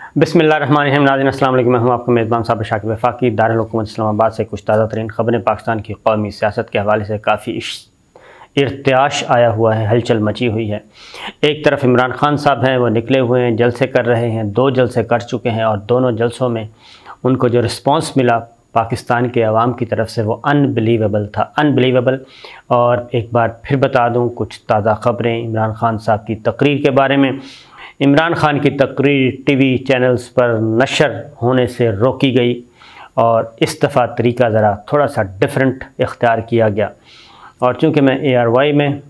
बिस्मिल्लाहिर्रहमानिर्रहीम। नाज़रीन अस्सलाम वालेकुम। मैं हूं आपका मेज़बान साबिर शाकिब वफाकी। दारुल हुकूमत इस्लामाबाद से कुछ ताज़ा तरीन ख़बरें पाकिस्तान की कौमी सियासत के हवाले से काफ़ी इर्तियाश आया हुआ है, हलचल मची हुई है। एक तरफ इमरान खान साहब हैं, वो निकले हुए हैं, जलसे कर रहे हैं, 2 जलसे कर चुके हैं और दोनों जलसों में उनको जो रिस्पॉन्स मिला पाकिस्तान के अवाम की तरफ से वो अनबिलीवेबल था, अनबिलीवेबल। और एक बार फिर बता दूँ कुछ ताज़ा ख़बरें इमरान खान साहब की तकरीर के बारे में। इमरान खान की तकरीर टीवी चैनल्स पर नशर होने से रोकी गई और इस दफ़ा तरीका ज़रा थोड़ा सा डिफरेंट इख्तियार किया गया। और चूँकि मैं ARY में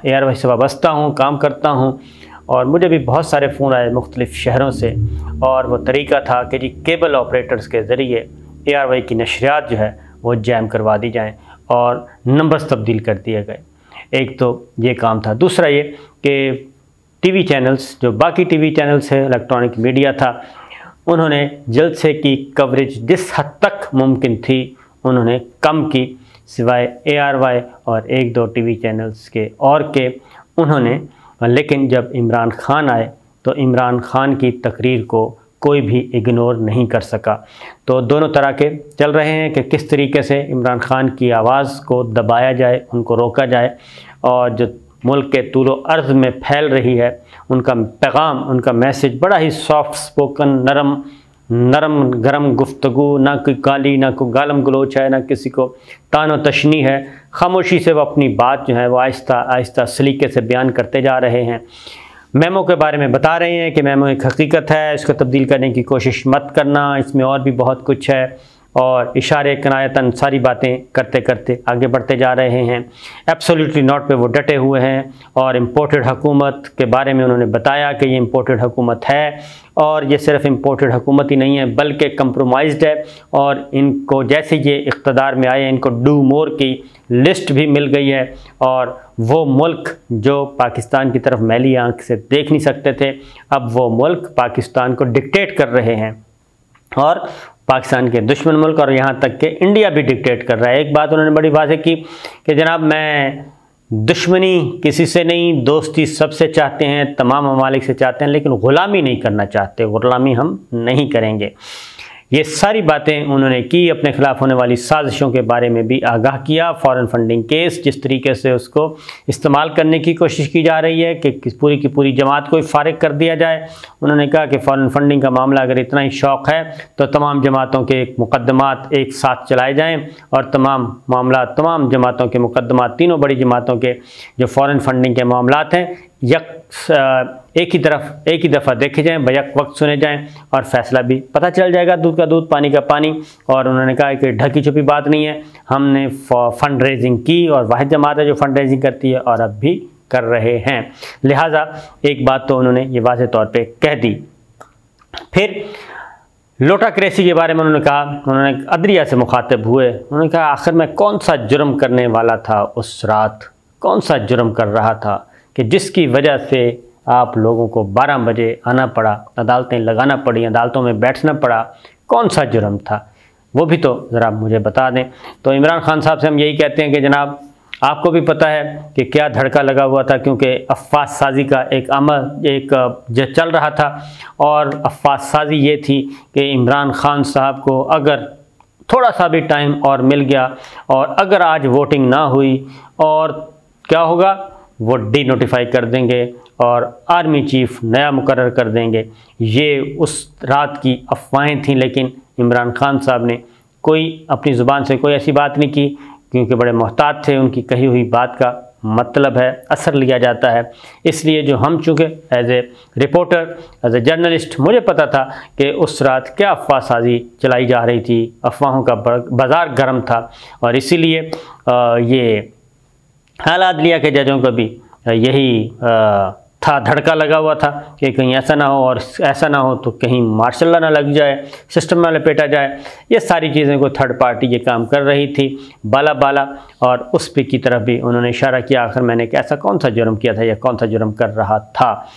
ARY से वाबस्ता हूँ, काम करता हूँ और मुझे भी बहुत सारे फ़ोन आए मुख्तलिफ़ शहरों से और वो तरीका था कि जी केबल ऑपरेटर्स के ज़रिए ARY की नशरियात जो है वो जैम करवा दी जाएँ और नंबर्स तब्दील कर दिए गए। एक तो ये काम था। दूसरा ये कि टीवी चैनल्स, जो बाकी टीवी चैनल्स है, इलेक्ट्रॉनिक मीडिया था, उन्होंने जलसे की कवरेज जिस हद तक मुमकिन थी उन्होंने कम की, सिवाय ARY और 1-2 टीवी चैनल्स के उन्होंने। लेकिन जब इमरान खान आए तो इमरान खान की तकरीर को कोई भी इग्नोर नहीं कर सका। तो दोनों तरह के चल रहे हैं कि किस तरीके से इमरान खान की आवाज़ को दबाया जाए, उनको रोका जाए और जो मुल्क के तूलो अर्ज़ में फैल रही है उनका पैगाम, उनका मैसेज बड़ा ही सॉफ्ट स्पोकन, नरम गरम गुफ्तगू, ना कोई गाली, ना कोई गालम गलोच है, ना किसी को तानो तशनी है। खामोशी से वो अपनी बात जो है वो आहिस्ता आहिस्ता सलीके से बयान करते जा रहे हैं। मेमो के बारे में बता रहे हैं कि मेमो एक हकीकत है, इसको तब्दील करने की कोशिश मत करना, इसमें और भी बहुत कुछ है। और इशारे कनायतन सारी बातें करते करते आगे बढ़ते जा रहे हैं। एब्सोल्युटली नॉट पे वो डटे हुए हैं और इम्पोर्टेड हुकूमत के बारे में उन्होंने बताया कि ये इम्पोर्टेड हुकूमत है और ये सिर्फ इम्पोर्टेड हुकूमत ही नहीं है बल्कि कंप्रोमाइज्ड है। और इनको जैसे ये इक़्तिदार में आए इनको डू मोर की लिस्ट भी मिल गई है और वो मुल्क जो पाकिस्तान की तरफ मैली आंख से देख नहीं सकते थे, अब वो मुल्क पाकिस्तान को डिक्टेट कर रहे हैं और पाकिस्तान के दुश्मन मुल्क और यहाँ तक कि इंडिया भी डिक्टेट कर रहा है। एक बात उन्होंने बड़ी वाज़ेह की कि जनाब मैं दुश्मनी किसी से नहीं, दोस्ती सबसे चाहते हैं, तमाम ममालिक से चाहते हैं, लेकिन ग़ुलामी नहीं करना चाहते, ग़ुलामी हम नहीं करेंगे। ये सारी बातें उन्होंने की। अपने ख़िलाफ़ होने वाली साजिशों के बारे में भी आगाह किया। फ़ॉरेन फंडिंग केस जिस तरीके से उसको इस्तेमाल करने की कोशिश की जा रही है कि पूरी की पूरी जमात को ही फारिग कर दिया जाए। उन्होंने कहा कि फ़ॉरेन फंडिंग का मामला अगर इतना ही शौक़ है तो तमाम जमातों के मुकदमात एक साथ चलाए जाएँ और तमाम जमातों के मुकदमात, तीनों बड़ी जमातों के जो फ़ॉरेन फंडिंग के मामलात हैं एक ही दफ़ा देखे जाएँ, बैक वक्त सुने जाएँ और फ़ैसला भी पता चल जाएगा, दूध का दूध पानी का पानी। और उन्होंने कहा कि ढकी छुपी बात नहीं है, हमने फ़ंड रेजिंग की और वाहिद जमात है जो फ़ंड रेजिंग करती है और अब भी कर रहे हैं। लिहाजा एक बात तो उन्होंने ये वाज़ेह तौर पे कह दी। फिर लोटाक्रेसी के बारे में उन्होंने कहा, उन्होंने अदलिया से मुखातिब हुए, उन्होंने कहा आखिर मैं कौन सा जुर्म करने वाला था उस रात, कौन सा जुर्म कर रहा था कि जिसकी वजह से आप लोगों को 12 बजे आना पड़ा, अदालतें लगाना पड़ी, अदालतों में बैठना पड़ा, कौन सा जुर्म था वो भी तो ज़रा मुझे बता दें। तो इमरान खान साहब से हम यही कहते हैं कि जनाब आपको भी पता है कि क्या धड़का लगा हुआ था, क्योंकि अफवाह साजी का एक जो चल रहा था और अफवाह साजी ये थी कि इमरान खान साहब को अगर थोड़ा सा भी टाइम और मिल गया और अगर आज वोटिंग ना हुई और क्या होगा, वो डी नोटिफाई कर देंगे और आर्मी चीफ नया मुकर्रर कर देंगे। ये उस रात की अफवाहें थीं, लेकिन इमरान खान साहब ने कोई अपनी ज़ुबान से कोई ऐसी बात नहीं की क्योंकि बड़े मोहतात थे। उनकी कही हुई बात का मतलब है, असर लिया जाता है। इसलिए जो हम चूँकि as a reporter, as a journalist, मुझे पता था कि उस रात क्या अफवाह साजी चलाई जा रही थी, अफवाहों का बाज़ार गर्म था और इसीलिए ये हालात लिया के जजों को भी यही था, धड़का लगा हुआ था कि कहीं ऐसा ना हो और ऐसा ना हो तो कहीं मार्शल लॉ ना लग जाए, सिस्टम ना लपेटा जाए। ये सारी चीज़ें को थर्ड पार्टी ये काम कर रही थी बाला और उस पे की तरफ भी उन्होंने इशारा किया आखिर मैंने ऐसा कौन सा जुर्म किया था या कौन सा जुर्म कर रहा था,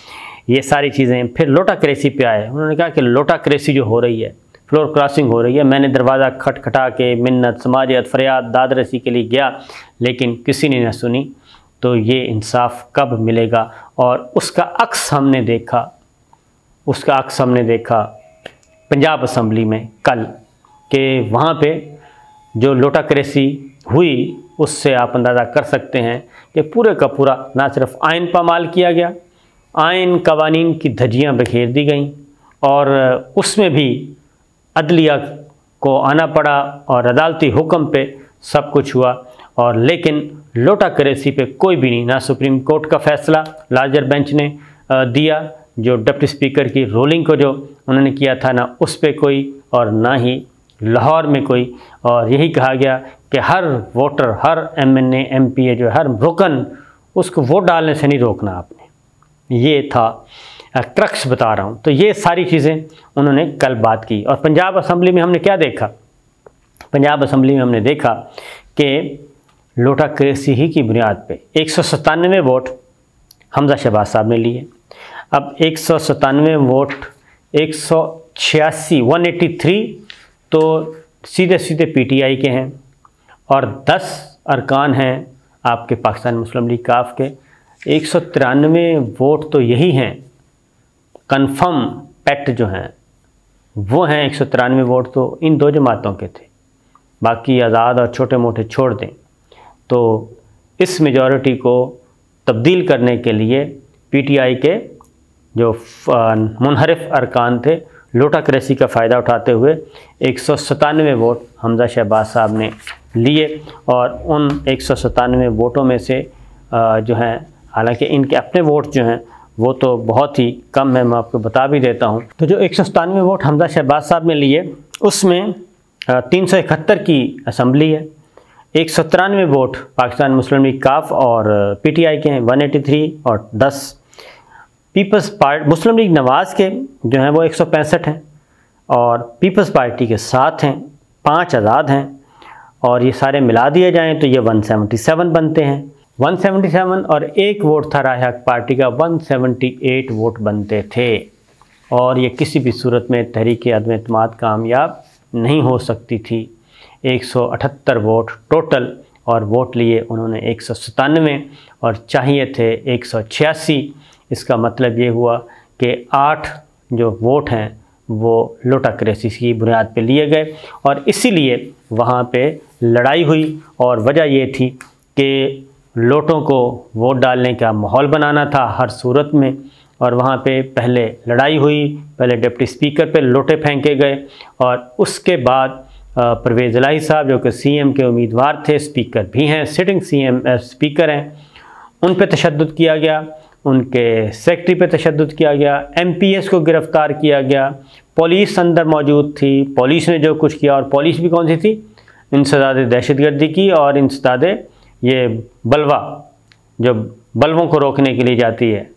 ये सारी चीज़ें। फिर लोटाक्रेसी पे आए, उन्होंने कहा कि लोटाक्रेसी जो हो रही है, फ्लोर क्रॉसिंग हो रही है, मैंने दरवाज़ा खटखटा के मिन्नत, समाजियत, फरियाद, दादरसी के लिए गया लेकिन किसी ने न सुनी। तो ये इंसाफ कब मिलेगा? और उसका अक्स हमने देखा उसका अक्स हमने देखा पंजाब असम्बली में कल, कि वहाँ पे जो लोटाक्रेसी हुई उससे आप अंदाज़ा कर सकते हैं कि पूरे का पूरा ना सिर्फ आइन पामाल किया गया, आइन कवानीन की धज्जियाँ बिखेर दी गईं और उसमें भी अदलिया को आना पड़ा और अदालती हुक्म पे सब कुछ हुआ। और लेकिन लोटाक्रेसी पे कोई भी नहीं, ना सुप्रीम कोर्ट का फैसला लार्जर बेंच ने दिया जो डिप्टी स्पीकर की रूलिंग को जो उन्होंने किया था, ना उस पे कोई और ना ही लाहौर में कोई। और यही कहा गया कि हर वोटर, हर MNA MPA जो हर रुकन, उसको वोट डालने से नहीं रोकना आपने। ये था क्रक्स बता रहा हूँ। तो ये सारी चीज़ें उन्होंने कल बात की। और पंजाब असम्बली में हमने क्या देखा? पंजाब असम्बली में हमने देखा कि लोटाक्रेसी ही की बुनियाद पे 197 वोट हमजा शहबाज साहब ने लिए। अब 197 वोट 183 तो सीधे सीधे PTI के हैं और 10 अरकान हैं आपके पाकिस्तान मुस्लिम लीग काफ के। 193 वोट तो यही हैं, कन्फर्म पैक्ट जो हैं वो हैं 193 वोट तो इन दो जमातों के थे, बाकी आज़ाद और छोटे मोटे छोड़ दें। तो इस मेजॉरिटी को तब्दील करने के लिए PTI के जो मुनहरिफ अरकान थे लोटाक्रेसी का फ़ायदा उठाते हुए 197 वोट हमजा शहबाज साहब ने लिए। और उन 197 वोटों में से जो हैं, हालांकि इनके अपने वोट जो हैं वो तो बहुत ही कम है, मैं आपको बता भी देता हूं। तो जो 197 वोट हमजा शहबाज साहब ने लिए उसमें 371 की असम्बली है, 193 वोट पाकिस्तान मुस्लिम लीग काफ और PTI के हैं 183 और 10 पीपल्स पार्टी मुस्लिम लीग नवाज़ के जो हैं वो 165 हैं और पीपल्स पार्टी के 7 हैं, 5 आज़ाद हैं और ये सारे मिला दिए जाएं तो ये 177 बनते हैं। 177 और एक वोट था राय हक पार्टी का, 178 वोट बनते थे और ये किसी भी सूरत में तहरीक अदम एतमाद कामयाब नहीं हो सकती थी। 178 वोट टोटल और वोट लिए उन्होंने 197 और चाहिए थे 186। इसका मतलब ये हुआ कि 8 जो वोट हैं वो लोटाक्रेसी की बुनियाद पे लिए गए और इसीलिए वहाँ पे लड़ाई हुई। और वजह ये थी कि लोटों को वोट डालने का माहौल बनाना था हर सूरत में और वहाँ पे पहले लड़ाई हुई, पहले डिप्टी स्पीकर पे लोटे फेंके गए और उसके बाद परवेज़ इलाही साहब जो कि CM के उम्मीदवार थे, स्पीकर भी हैं, सिटिंग CM स्पीकर हैं, उन पे तशद्दुद किया गया, उनके सेक्रेटरी पे तशद्दुद किया गया, MPS को गिरफ़्तार किया गया, पुलिस अंदर मौजूद थी, पुलिस ने जो कुछ किया। और पुलिस भी कौन सी थी? इंसदाद दहशतगर्दी की और इंसदाद ये बलवा जो बल्बों को रोकने के लिए जाती है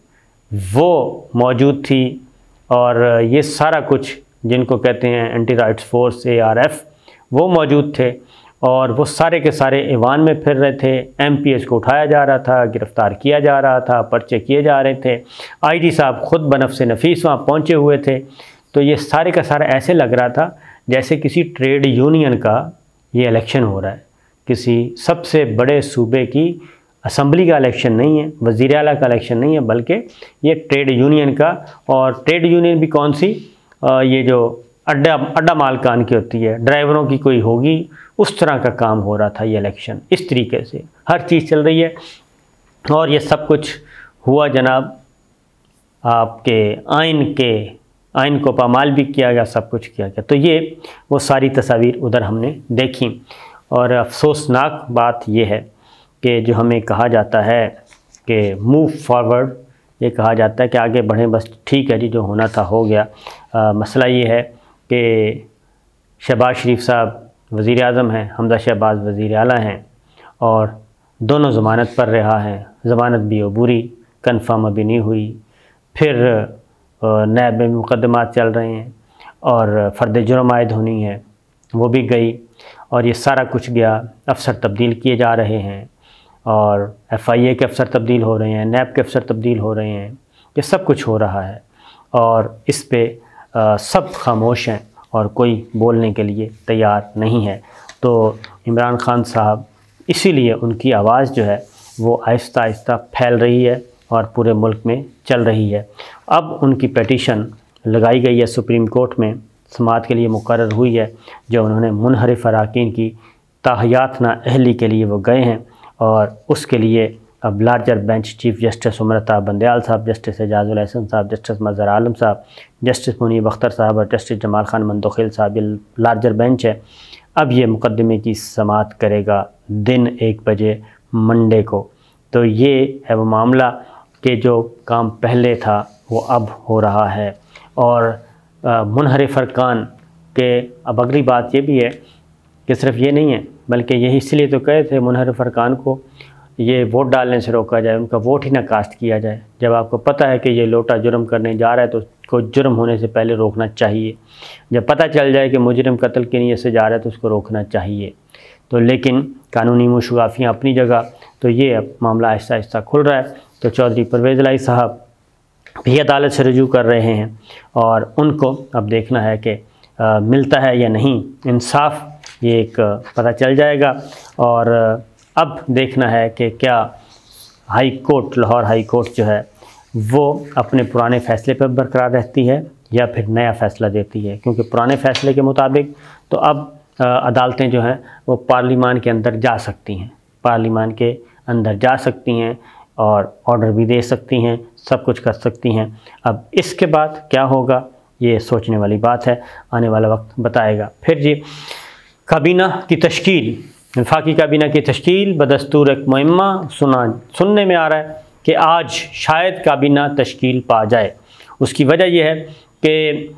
वो मौजूद थी। और ये सारा कुछ जिनको कहते हैं एंटी राइट्स फोर्स ARF वो मौजूद थे और वो सारे के सारे ऐवान में फिर रहे थे। MPS को उठाया जा रहा था, गिरफ़्तार किया जा रहा था, पर्चे किए जा रहे थे। IG साहब ख़ुद बनफ़्स नफ़ीस वहाँ पहुँचे हुए थे। तो ये सारे का सारा ऐसे लग रहा था जैसे किसी ट्रेड यूनियन का ये इलेक्शन हो रहा है, किसी सबसे बड़े सूबे की असम्बली का इलेक्शन नहीं है, वज़ीर आला का इलेक्शन नहीं है, बल्कि ये ट्रेड यूनियन का। और ट्रेड यूनियन भी कौन सी? ये जो अड्डा मालकान की होती है, ड्राइवरों की कोई होगी, उस तरह का काम हो रहा था ये इलेक्शन। इस तरीके से हर चीज़ चल रही है और ये सब कुछ हुआ जनाब आपके आइन को पामाल भी किया गया, सब कुछ किया गया। तो ये वो सारी तस्वीर उधर हमने देखी। और अफसोसनाक बात ये है कि जो हमें कहा जाता है कि मूव फॉरवर्ड, ये कहा जाता है कि आगे बढ़ें, बस ठीक है जी जो होना था हो गया। मसला ये है कि शहबाज शरीफ साहब वज़ीर आज़म हैं, हमजा शहबाज वज़ीर आला हैं और दोनों ज़मानत पर रहा हैं। ज़मानत भी अबूरी कन्फर्म अभी नहीं हुई, फिर नैब में मुकदमात चल रहे हैं और फ़र्द जुर्म आयद होनी है वो भी गई और ये सारा कुछ गया। अफसर तब्दील किए जा रहे हैं और FIA के अफसर तब्दील हो रहे हैं, नैब के अफसर तब्दील हो रहे हैं, ये सब कुछ हो रहा है और इस पे सब खामोश हैं और कोई बोलने के लिए तैयार नहीं है। तो इमरान खान साहब इसीलिए उनकी आवाज़ जो है वो आहिस्ता आहिस्ता फैल रही है और पूरे मुल्क में चल रही है। अब उनकी पेटिशन लगाई गई है सुप्रीम कोर्ट में, समाअत के लिए मुकर्रर हुई है, जो उन्होंने मुनहरिफ अरकान की ताहियात ना अहली के लिए वो गए हैं, और उसके लिए अब larger bench chief justice उमरता Bandial साहब, जस्टिस एजाजुल एहसन साहब, जस्टिस मज़हर आलम साहब, जस्टिस मुनीब अख्तर साहब और जस्टिस जमाल खान मंदोखिल साहब, ये लार्जर बेंच है। अब ये मुकदमे की समाअत करेगा दिन 1 बजे मंडे को। तो ये है वो मामला कि जो काम पहले था वो अब हो रहा है। और मुनहरिफ अरकान के अब अगली बात ये भी है कि सिर्फ ये नहीं है, बल्कि यही इसलिए तो कहे थे मुनहरिफ अरकान को ये वोट डालने से रोका जाए, उनका वोट ही ना कास्ट किया जाए। जब आपको पता है कि ये लोटा जुर्म करने जा रहा है तो उसको जुर्म होने से पहले रोकना चाहिए। जब पता चल जाए कि मुजरिम कत्ल की नीयत से जा रहा है तो उसको रोकना चाहिए। तो लेकिन कानूनी मुशगाफियाँ अपनी जगह, तो ये अब मामला आहिस्ता आहिस्ता खुल रहा है। तो चौधरी परवेज़ इलाही साहब भी अदालत से रुजू कर रहे हैं और उनको अब देखना है कि मिलता है या नहीं इंसाफ, ये एक पता चल जाएगा। और अब देखना है कि क्या high court, Lahore high court जो है वो अपने पुराने फ़ैसले पर बरकरार रहती है या फिर नया फ़ैसला देती है, क्योंकि पुराने फ़ैसले के मुताबिक तो अब अदालतें जो हैं वो पार्लिमान के अंदर जा सकती हैं, पार्लिमान के अंदर जा सकती हैं और ऑर्डर भी दे सकती हैं, सब कुछ कर सकती हैं। अब इसके बाद क्या होगा ये सोचने वाली बात है, आने वाला वक्त बताएगा। फिर जी काबीना की तश्कील, वफाकी काबीना की तश्कील बदस्तूर एक मुहिम्मा सुनने में आ रहा है कि आज शायद काबीना तश्कील पा जाए। उसकी वजह यह है कि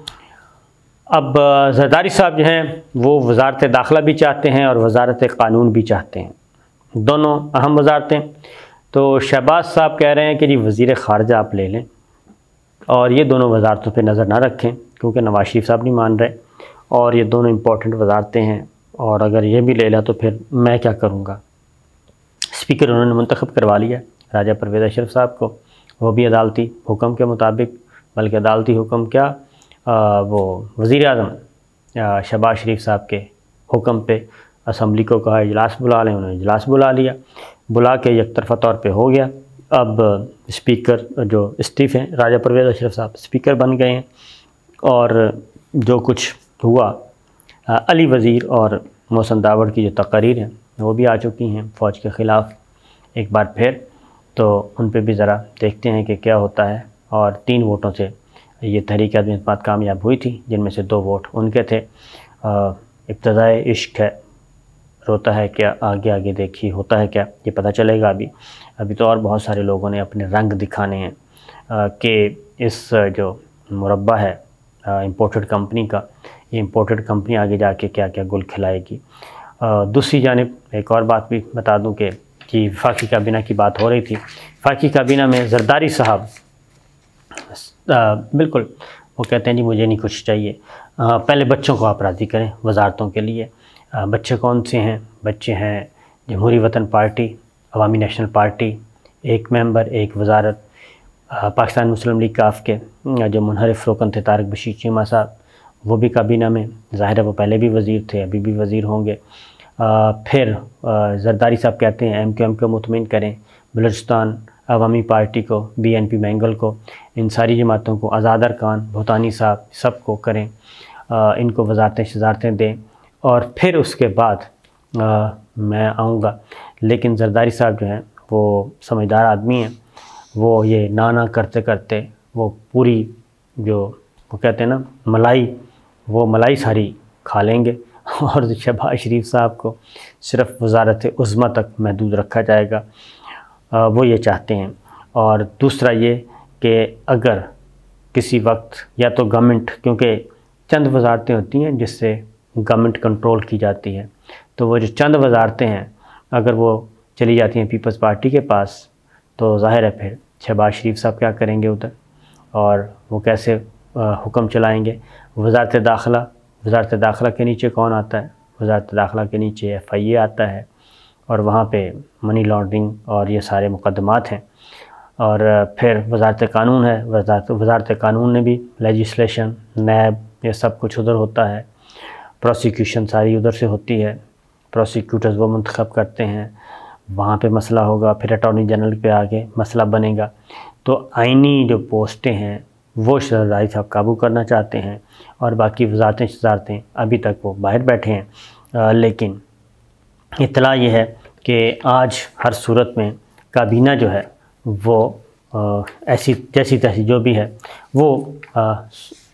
अब ज़रदारी साहब जो हैं वो वज़ारत दाखिला भी चाहते हैं और वज़ारत कानून भी चाहते हैं, दोनों अहम वज़ारतें। तो शहबाज साहब कह रहे हैं कि जी वज़ीर ख़ारजा आप ले लें और ये दोनों वज़ारतों पे नज़र ना रखें, क्योंकि नवाज शरीफ साहब नहीं मान रहे और ये दोनों इम्पोर्टेंट वज़ारतें हैं, और अगर ये भी ले लिया तो फिर मैं क्या करूँगा। स्पीकर उन्होंने मुंतखब करवा लिया राजा परवेज़ अशरफ साहब को, वो भी अदालती हुक्म के मुताबिक, बल्कि अदालती हुक्म क्या वो वज़ीर आज़म शहबाज शरीफ साहब के हुक्म पे असम्बली को कहा इजलास बुला लें, उन्होंने इजलास बुला लिया, बुला के एक तरफ़ा तौर पे हो गया। अब स्पीकर जो इस्तीफ़ हैं राजा परवेज़ अशरफ साहब स्पीकर बन गए हैं, और जो कुछ हुआ अली वज़ीर और मोहसिन दावड़ की जो तकरीर हैं वो भी आ चुकी हैं फ़ौज के ख़िलाफ़ एक बार फिर, तो उन पे भी ज़रा देखते हैं कि क्या होता है। और 3 वोटों से ये तहरीक आदमी इस बात कामयाब हुई थी, जिनमें से 2 वोट उनके थे। इब्तिदाए इश्क है, रोता है क्या आगे आगे देखी होता है क्या, ये पता चलेगा अभी तो और बहुत सारे लोगों ने अपने रंग दिखाने हैं कि इस जो मुरब्बा है इम्पोर्टेड कंपनी का, ये इम्पोर्टेड कंपनी आगे जाके क्या क्या गुल खिलाएगी। दूसरी जानिब एक और बात भी बता दूं कि वफाकी काबीना की बात हो रही थी। वफाकी काबीना में ज़रदारी साहब बिल्कुल वो कहते हैं जी मुझे नहीं कुछ चाहिए, पहले बच्चों को आप राज़ी करें वज़ारतों के लिए। बच्चे कौन से हैं? बच्चे हैं जमहूरी वतन पार्टी, अवामी नेशनल पार्टी, एक मेंबर एक वज़ारत, पाकिस्तान मुस्लिम लीग काफ के जो मुनहरिफ रुकन थे तारिक बशीर चीमा साहब, वो भी काबीना में, ज़ाहिर है वो पहले भी वज़ीर थे, अभी भी वज़ीर होंगे। फिर ज़रदारी साहब कहते हैं MQM को मुतमिन करें, बलूचिस्तान अवामी पार्टी को, BNP बेंगल को, इन सारी जमातों को, आज़ाद अरकान भूटानी साहब सबको करें, इनको वज़ारतें दें। और फिर उसके बाद मैं आऊँगा। लेकिन ज़रदारी साहब जो हैं वो समझदार आदमी हैं, वो ये ना करते करते वो पूरी जो वो कहते हैं ना मलाई, वो मलाई सारी खा लेंगे और शहबाज शरीफ साहब को सिर्फ वज़ारत उज़्मा तक महदूद रखा जाएगा, वो ये चाहते हैं। और दूसरा ये कि अगर किसी वक्त या तो गवर्नमेंट, क्योंकि चंद वज़ारतें होती हैं जिससे गवर्नमेंट कंट्रोल की जाती है, तो वो जो चंद वज़ारतें हैं अगर वो चली जाती हैं पीपल्स पार्टी के पास, तो ज़ाहिर है फिर शहबाज शरीफ साहब क्या करेंगे उधर, और वो कैसे हुक्म चलाएंगे। वज़ारत दाखिला के नीचे कौन आता है? वज़ारत दाखिला के नीचे FIA आता है, और वहाँ पे मनी लॉन्ड्रिंग और ये सारे मुकदमात हैं। और फिर वज़ारत कानून है, वज़ारत कानून ने भी लेजिस्लेशन, नैब, ये सब कुछ उधर होता है। प्रोसिक्यूशन सारी उधर से होती है, प्रोसिक्यूटर्स वो मुंतखब करते हैं, वहाँ पे मसला होगा, फिर अटॉर्नी जनरल पे आगे मसला बनेगा। तो आइनी जो पोस्टें हैं वो शहजादी साहब काबू करना चाहते हैं और बाकी वजारतें अभी तक वो बाहर बैठे हैं। लेकिन इत्तला ये है कि आज हर सूरत में काबीना जो है वो ऐसी जैसी तैसी जो भी है वो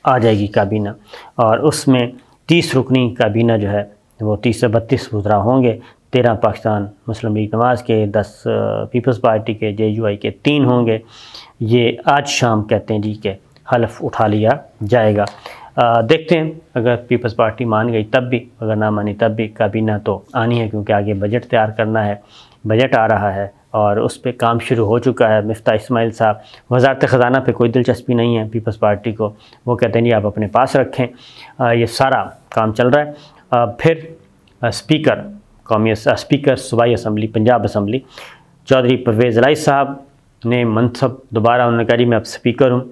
आ जाएगी काबीना, और उसमें 30 रुकनी काबीना जो है वो 30 से 32 वज़रा होंगे। 13 पाकिस्तान मुस्लिम लीग नवाज़ के, 10 पीपल्स पार्टी के, JUI के 3 होंगे। ये आज शाम कहते हैं जी के हल्फ उठा लिया जाएगा। देखते हैं, अगर पीपल्स पार्टी मान गई तब भी, अगर ना मानी तब भी काबीना तो आनी है, क्योंकि आगे बजट तैयार करना है। बजट आ रहा है और उस पर काम शुरू हो चुका है। मिफ्ता इस्माइल साहब, वज़ारत ख़जाना पे कोई दिलचस्पी नहीं है पीपल्स पार्टी को, वो कहते हैं जी आप अपने पास रखें। ये सारा काम चल रहा है। फिर स्पीकर सूबाई असम्बली, पंजाब असम्बली, चौधरी परवेज़ इलाही साहब ने मनसब दोबारा, उन्होंने कहा जी मैं अब स्पीकर हूँ,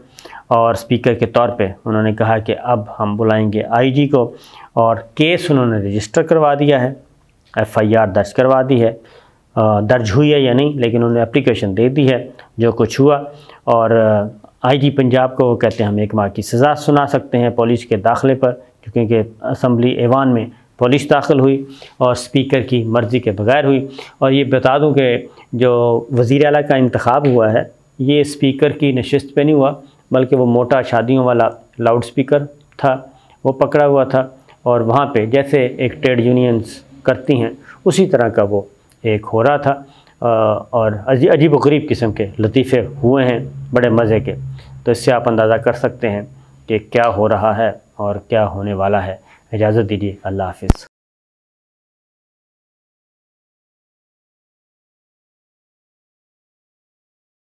और स्पीकर के तौर पे उन्होंने कहा कि अब हम बुलाएंगे IG को, और केस उन्होंने रजिस्टर करवा दिया है, FIR दर्ज करवा दी है। दर्ज हुई है या नहीं, लेकिन उन्होंने एप्लीकेशन दे दी है जो कुछ हुआ। और IG पंजाब को वो कहते हैं हम 1 माह की सज़ा सुना सकते हैं पुलिस के दाखिले पर, क्योंकि असम्बली ऐवान में पुलिस दाखिल हुई और स्पीकर की मर्ज़ी के बगैर हुई। और ये बता दूं कि जो वज़ीर आला का इंतखाब हुआ है, ये स्पीकर की नशिस्त पे नहीं हुआ, बल्कि वो मोटा शादियों वाला लाउड स्पीकर था, वो पकड़ा हुआ था, और वहाँ पे जैसे एक ट्रेड यूनियंस करती हैं उसी तरह का वो एक हो रहा था। और अजीब व गरीब किस्म के लतीफ़े हुए हैं, बड़े मज़े के। तो इससे आप अंदाज़ा कर सकते हैं कि क्या हो रहा है और क्या होने वाला है। इजाज़त दीजिए, अल्लाह हाफ़िज़।